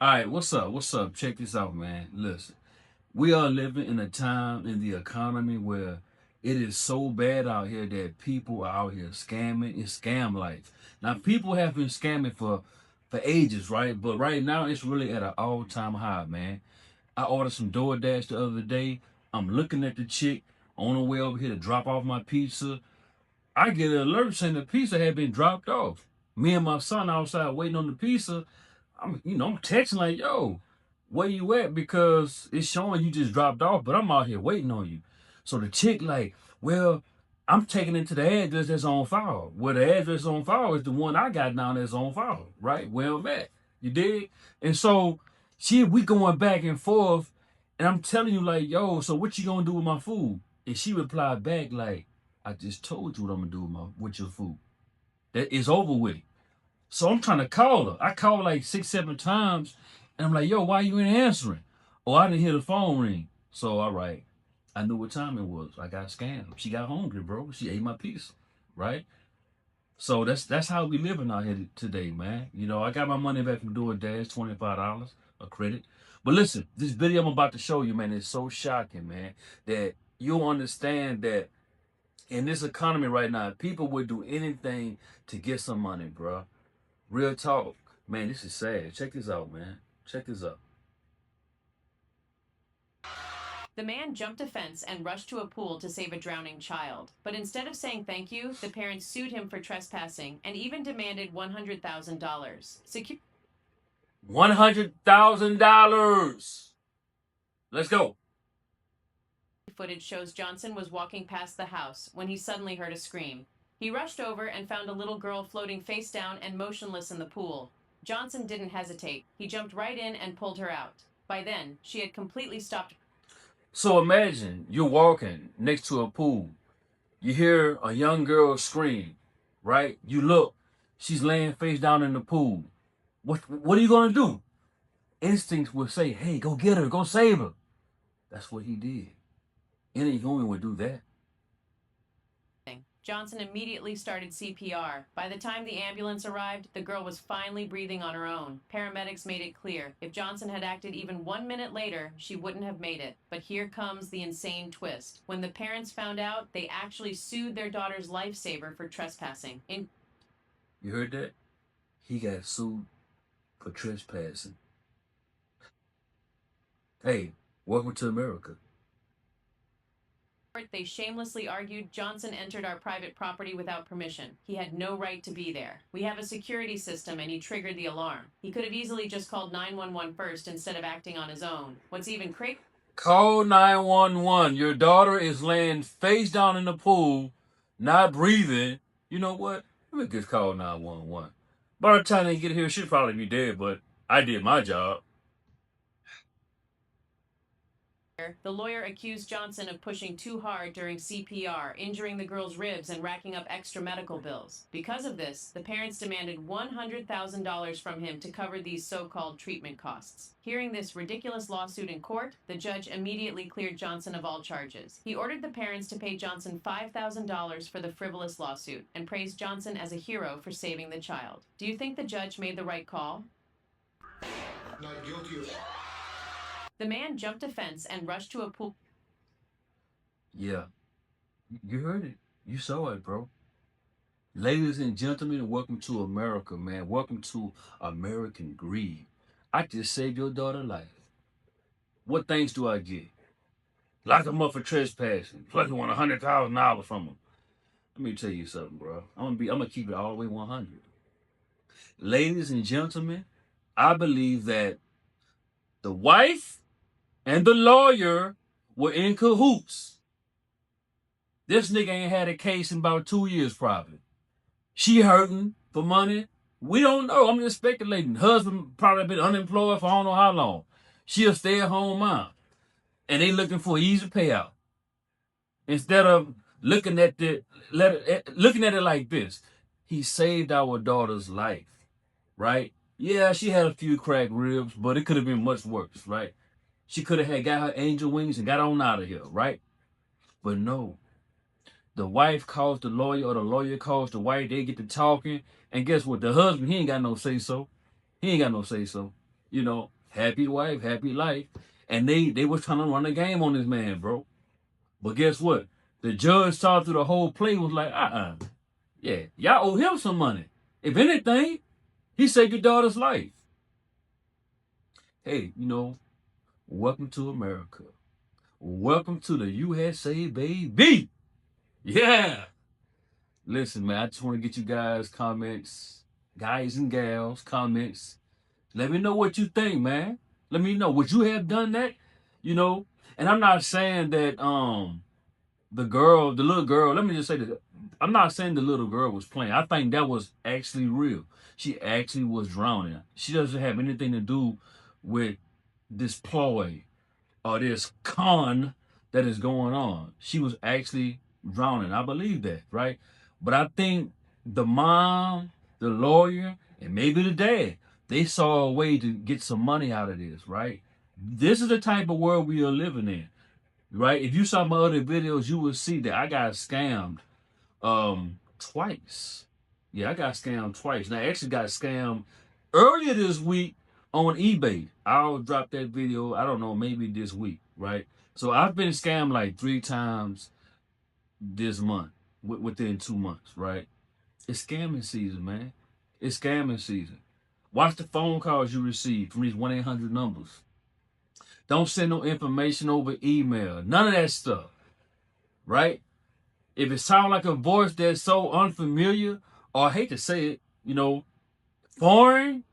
All right, what's up? What's up? Check this out, man. Listen, we are living in a time in the economy where it is so bad out here that people are out here scamming. It's scam life. Now, people have been scamming for ages, right? But right now, it's really at an all-time high, man. I ordered some DoorDash the other day. I'm looking at the chick on the way over here to drop off my pizza. I get an alert saying the pizza had been dropped off. Me and my son outside waiting on the pizza. I'm texting like, yo, where you at? Because it's showing you just dropped off, but I'm out here waiting on you. So the chick like, well, I'm taking it to the address that's on file. Well, the address on file is the one I got down that's on file, right? Where I'm at. You dig? And so we going back and forth, and I'm telling you like, yo, so what you gonna do with my food? And she replied back like, I just told you what I'm gonna do with your food. That is over with. So I'm trying to call her. I called like 6, 7 times, and I'm like, yo, why you ain't answering? Oh, I didn't hear the phone ring. So all right, I knew what time it was. I got scammed. She got hungry, bro. She ate my piece, right? So that's how we living out here today, man. You know, I got my money back from DoorDash, $25 a credit. But listen, this video I'm about to show you, man, is so shocking, man, that you'll understand that in this economy right now, people would do anything to get some money, bro. Real talk. Man, this is sad. Check this out, man. Check this out. The man jumped a fence and rushed to a pool to save a drowning child. But instead of saying thank you, the parents sued him for trespassing and even demanded $100,000. $100,000. Let's go. Footage shows Johnson was walking past the house when he suddenly heard a scream. He rushed over and found a little girl floating face down and motionless in the pool. Johnson didn't hesitate. He jumped right in and pulled her out. By then, she had completely stopped. So imagine you're walking next to a pool. You hear a young girl scream, right? You look, she's laying face down in the pool. What are you gonna do? Instincts will say, hey, go get her, go save her. That's what he did. Any human would do that. Johnson immediately started CPR. By the time the ambulance arrived, the girl was finally breathing on her own. Paramedics made it clear if Johnson had acted even 1 minute later, she wouldn't have made it. But here comes the insane twist. When the parents found out, they actually sued their daughter's lifesaver for trespassing. You heard that? He got sued for trespassing. Hey, welcome to America. They shamelessly argued Johnson entered our private property without permission. He had no right to be there. We have a security system and he triggered the alarm. He could have easily just called 911 first instead of acting on his own. What's even crazy? Call 911. Your daughter is laying face down in the pool, not breathing. You know what? Let me just call 911. By the time they get here, she'll probably be dead, but I did my job. The lawyer accused Johnson of pushing too hard during CPR, injuring the girl's ribs and racking up extra medical bills. Because of this, the parents demanded $100,000 from him to cover these so-called treatment costs. Hearing this ridiculous lawsuit in court, the judge immediately cleared Johnson of all charges. He ordered the parents to pay Johnson $5,000 for the frivolous lawsuit and praised Johnson as a hero for saving the child. Do you think the judge made the right call? Not guilty of... The man jumped a fence and rushed to a pool. Yeah, you heard it. You saw it, bro. Ladies and gentlemen, welcome to America, man. Welcome to American greed. I just saved your daughter's life. What things do I get? Lock him up for trespassing. Plus, you want $100,000 from him. Let me tell you something, bro. I'm gonna keep it all the way 100. Ladies and gentlemen, I believe that the wife and the lawyer were in cahoots. This nigga ain't had a case in about 2 years, probably. She hurting for money. We don't know. I'm just speculating. Husband probably been unemployed for I don't know how long. She a stay-at-home mom. And they looking for an easy payout. Instead of looking at it like this. He saved our daughter's life, right? Yeah, she had a few cracked ribs, but it could have been much worse, right? She could have got her angel wings and got on out of here, right? But no. The wife calls the lawyer or the lawyer calls the wife. They get to talking. And guess what? The husband, he ain't got no say-so. He ain't got no say-so. You know, happy wife, happy life. And they was trying to run a game on this man, bro. But guess what? The judge saw through the whole play, was like, yeah, y'all owe him some money. If anything, he saved your daughter's life. Hey, you know, welcome to America. Welcome to the USA, baby. Yeah. Listen, man, I just want to get you guys comments, guys and gals, comments. Let me know what you think, man. Let me know. Would you have done that? You know, and I'm not saying that the little girl, let me just say that I'm not saying the little girl was playing. I think that was actually real. She actually was drowning. She doesn't have anything to do with this ploy or this con that is going on. She was actually drowning. I believe that, right? But I think the mom, the lawyer, and maybe the dad, they saw a way to get some money out of this, right? This is the type of world we are living in, right? If you saw my other videos, you would see that I got scammed twice. Yeah, I got scammed twice. Now, I actually got scammed earlier this week on eBay. I'll drop that video, I don't know, maybe this week, right? So I've been scammed like 3 times this month, within 2 months, right? It's scamming season, man. It's scamming season. Watch the phone calls you receive from these 1-800 numbers. Don't send no information over email. None of that stuff, right? If it sounds like a voice that's so unfamiliar, or I hate to say it, you know, foreign,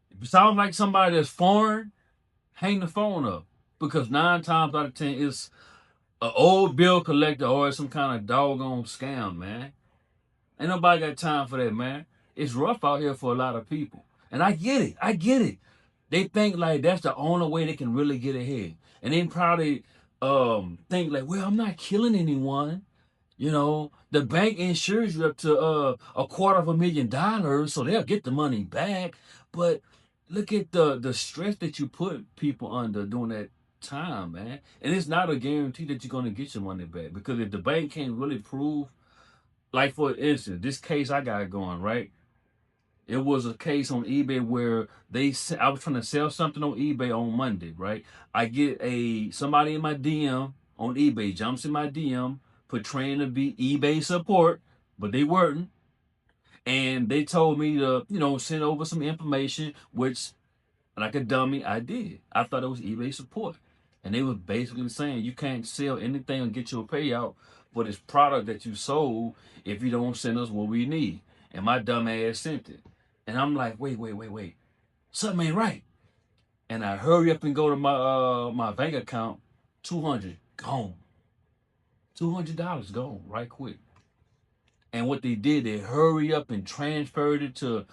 if it sounds like somebody that's foreign, hang the phone up. Because 9 times out of 10, it's an old bill collector or it's some kind of doggone scam, man. Ain't nobody got time for that, man. It's rough out here for a lot of people. And I get it. I get it. They think like that's the only way they can really get ahead. And they probably think like, well, I'm not killing anyone. You know, the bank insures you up to $250,000, so they'll get the money back. But look at the stress that you put people under during that time, man. And it's not a guarantee that you're gonna get your money back, because if the bank can't really prove, like for instance, this case I got going, right? It was a case on eBay where I was trying to sell something on eBay on Monday, right? I get somebody in my DM on eBay, jumps in my DM, portraying to be eBay support, but they weren't. And they told me to, you know, send over some information, which, like a dummy, I did. I thought it was eBay support. And they was basically saying you can't sell anything or get your payout for this product that you sold if you don't send us what we need. And my dumb ass sent it. And I'm like, wait. Something ain't right. And I hurry up and go to my bank account. 200 gone. $200 gone right quick. And what they did, they hurry up and transferred it to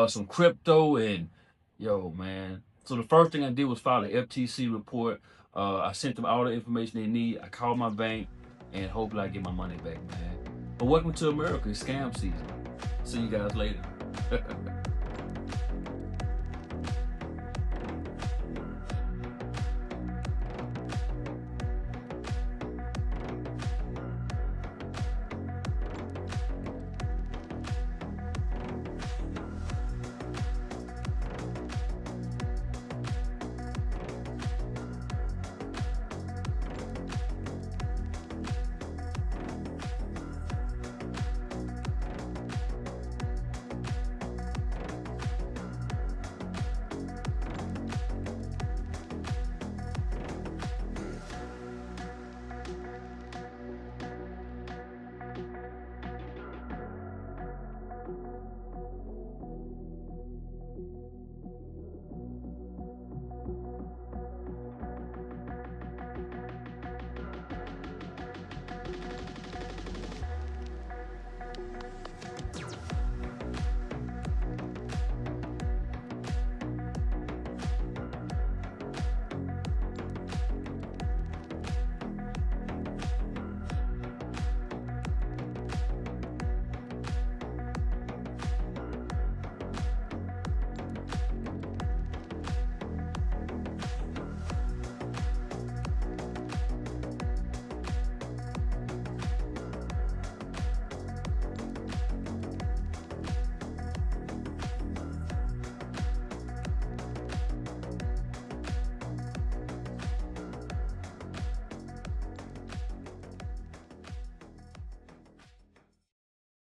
some crypto. And yo, man. So the first thing I did was file an FTC report. I sent them all the information they need. I called my bank, and hopefully I get my money back, man. But welcome to America. It's scam season. See you guys later.